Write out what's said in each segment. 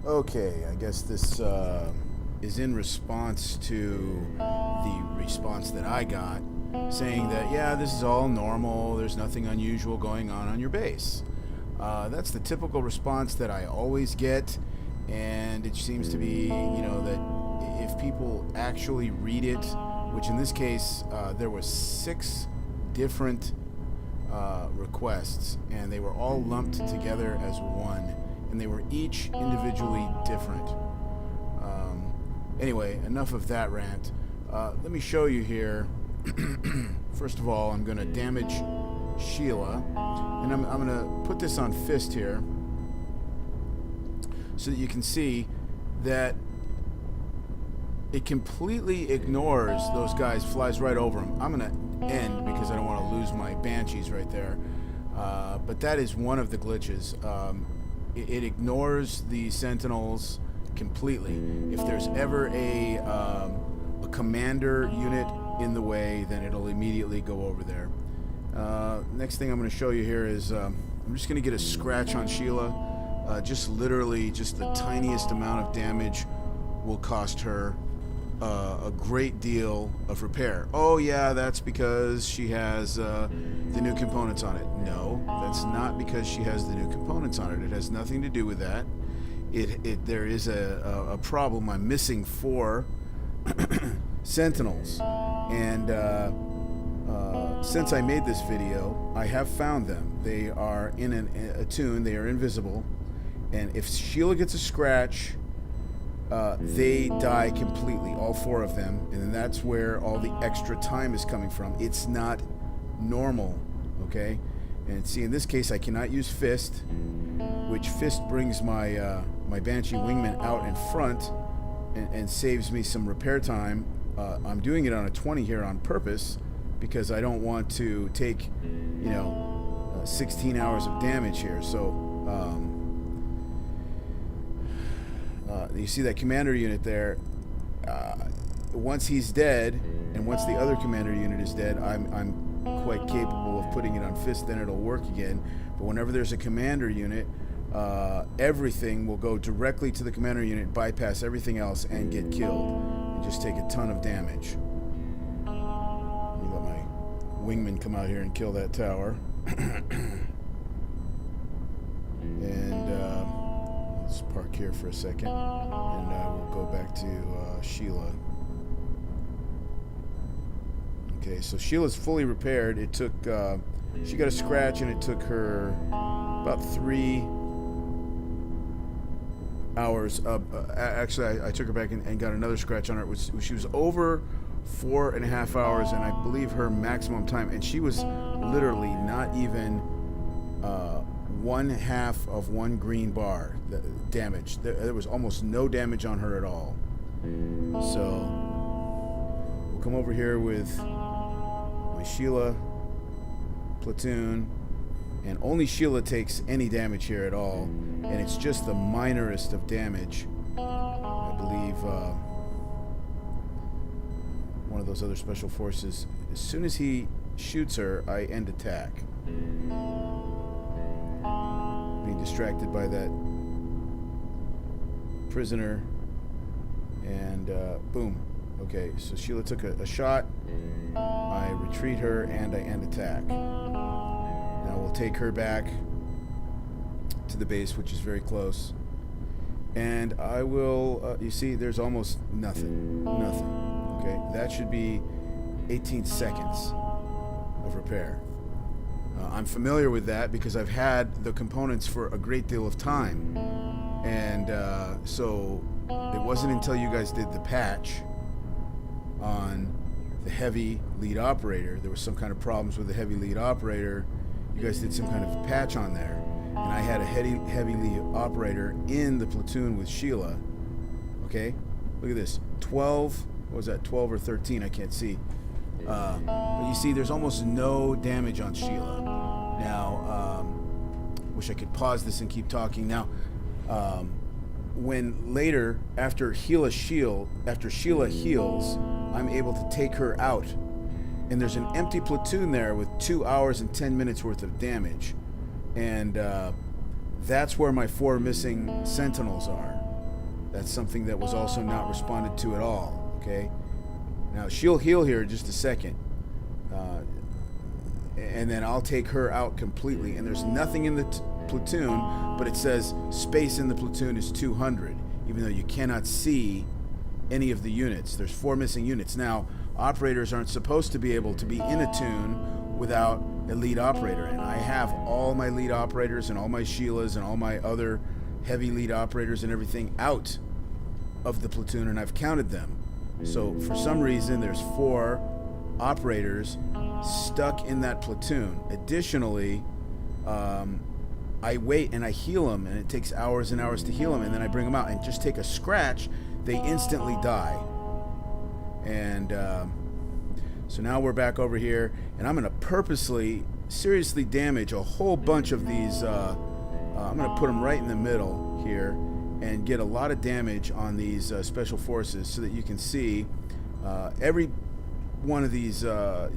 Okay, I guess this is in response to the response that I got saying that, yeah, this is all normal, there's nothing unusual going on your base. That's the typical response that I always get, and it seems to be, that if people actually read it, which in this case, there was 6 different requests, and they were all lumped together as one, and they were each individually different. Anyway, enough of that rant. Let me show you here. First of all, I'm going to damage Sheila, and I'm going to put this on fist here so that you can see that it completely ignores those guys, flies right over them. I'm going to end because I don't want to lose my banshees right there. But that is one of the glitches. It ignores the sentinels completely. If there's ever a commander unit in the way, then it'll immediately go over there. Next thing I'm going to show you here is I'm just going to get a scratch on Sheila. Just literally, just the tiniest amount of damage will cost her a great deal of repair. Oh yeah, that's because she has the new components on it. No, that's not because she has the new components on it. It has nothing to do with that. There is a problem. I'm missing 4 sentinels, and since I made this video, I have found them. They are in a tune. They are invisible, and if Sheila gets a scratch, they die completely, all 4 of them, and then that's where all the extra time is coming from. It's not normal, okay? And see, in this case, I cannot use Fist, which Fist brings my my Banshee Wingman out in front and saves me some repair time. I'm doing it on a 20 here on purpose because I don't want to take, 16 hours of damage here. So, you see that commander unit there. Once he's dead, and once the other commander unit is dead, I'm quite capable of putting it on Fist. Then it'll work again. But whenever there's a commander unit, everything will go directly to the commander unit, bypass everything else, and get killed, and just take a ton of damage. Let me let my wingman come out here and kill that tower. And let's park here for a second, and we'll go back to Sheila. Okay, so Sheila's fully repaired. It took, she got a scratch, and it took her about 3 hours. Actually, I took her back and got another scratch on her. She was over 4.5 hours, and I believe her maximum time, and she was literally not even 1/2 of 1 green bar damage. There was almost no damage on her at all. So we'll come over here with my Sheila platoon, and only Sheila takes any damage here at all, and it's just the minorest of damage. I believe one of those other special forces, as soon as he shoots her, I end attack. Being distracted by that prisoner, and boom. Okay, so Sheila took a shot, I retreat her, and I end attack. Now we'll take her back to the base, which is very close, and I will, you see, there's almost nothing. Okay, that should be 18 seconds of repair. I'm familiar with that because I've had the components for a great deal of time, and so it wasn't until you guys did the patch on the heavy lead operator. There was some kind of problems with the heavy lead operator. You guys did some kind of patch on there, and I had a heavy lead operator in the platoon with Sheila. Okay, look at this, 12, what was that, 12 or 13, I can't see. But you see, there's almost no damage on Sheila. Now, wish I could pause this and keep talking. Now, when later, after Sheila heals, I'm able to take her out. And there's an empty platoon there with 2 hours and 10 minutes worth of damage. And that's where my 4 missing sentinels are. That's something that was also not responded to at all. Okay. Now she'll heal here in just a second, and then I'll take her out completely. And there's nothing in the platoon, but it says space in the platoon is 200, even though you cannot see any of the units. There's 4 missing units. Now, operators aren't supposed to be able to be in a tune without a lead operator, and I have all my lead operators and all my Sheilas and all my other heavy lead operators and everything out of the platoon, and I've counted them. So for some reason there's 4 operators stuck in that platoon. Additionally, I wait and I heal them, and it takes hours and hours to heal them, and then I bring them out and just take a scratch, they instantly die. And so now we're back over here, and I'm going to purposely seriously damage a whole bunch of these. I'm going to put them right in the middle here and get a lot of damage on these special forces, so that you can see every one of these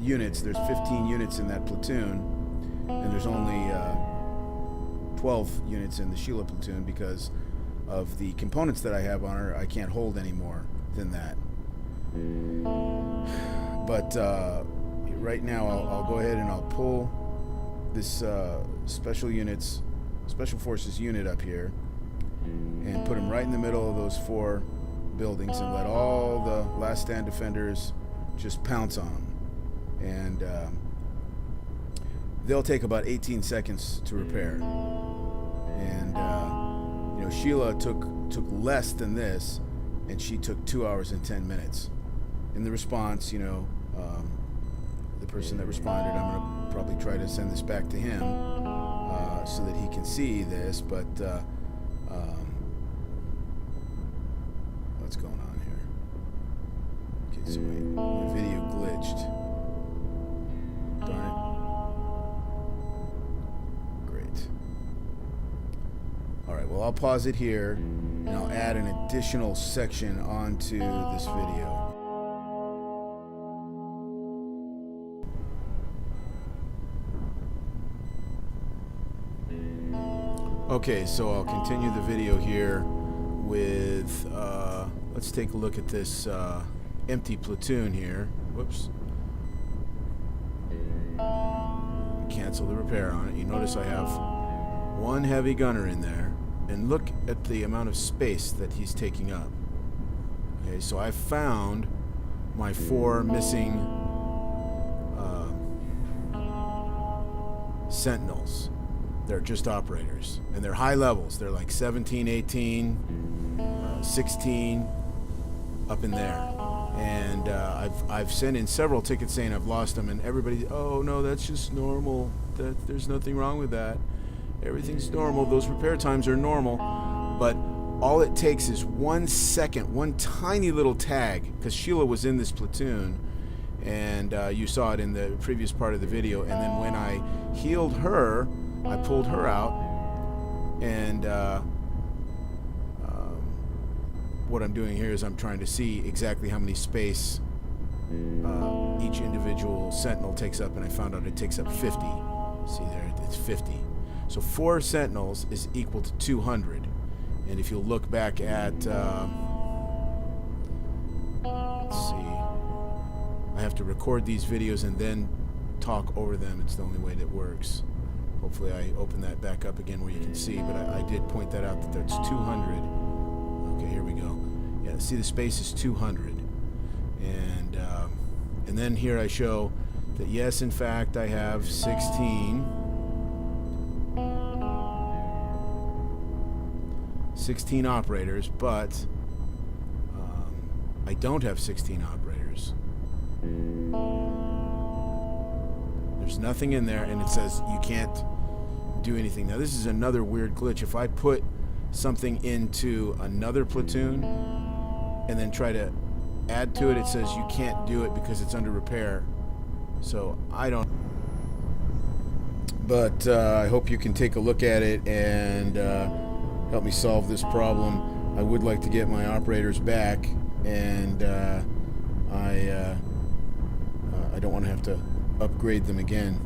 units. There's 15 units in that platoon, and there's only 12 units in the Sheila platoon because of the components that I have on her. I can't hold any more than that. But right now I'll go ahead and I'll pull this special forces unit up here and put them right in the middle of those 4 buildings, and let all the last stand defenders just pounce on them. And they'll take about 18 seconds to repair. And Sheila took less than this, and she took 2 hours and 10 minutes. In the response, the person that responded, I'm going to probably try to send this back to him so that he can see this, but what's going on here? Okay, so my video glitched. Darn it. Great. Alright, well, I'll pause it here, and I'll add an additional section onto this video. Okay, so I'll continue the video here with, let's take a look at this empty platoon here. Whoops. Cancel the repair on it. You notice I have 1 heavy gunner in there, and look at the amount of space that he's taking up. Okay, so I found my 4 missing sentinels. They're just operators, and they're high levels. They're like 17, 18, 16, up in there. And I've sent in several tickets saying I've lost them, and everybody, oh no, that's just normal. There's nothing wrong with that. Everything's normal. Those repair times are normal. But all it takes is 1 second, 1 tiny little tag, because Sheila was in this platoon, and you saw it in the previous part of the video. And then when I healed her, I pulled her out, and what I'm doing here is I'm trying to see exactly how many space each individual sentinel takes up, and I found out it takes up 50. See there, it's 50. So 4 sentinels is equal to 200. And if you look back at, let's see, I have to record these videos and then talk over them. It's the only way that works. Hopefully I open that back up again where you can see, but I did point that out that that's 200. Okay, here we go. Yeah, see, the space is 200. And then here I show that yes, in fact, I have 16 operators, but I don't have 16 operators. There's nothing in there, and it says you can't do anything. Now this is another weird glitch. If I put something into another platoon and then try to add to it, it says you can't do it because it's under repair. So I don't, but I hope you can take a look at it and help me solve this problem. I would like to get my operators back, and I don't want to have to upgrade them again.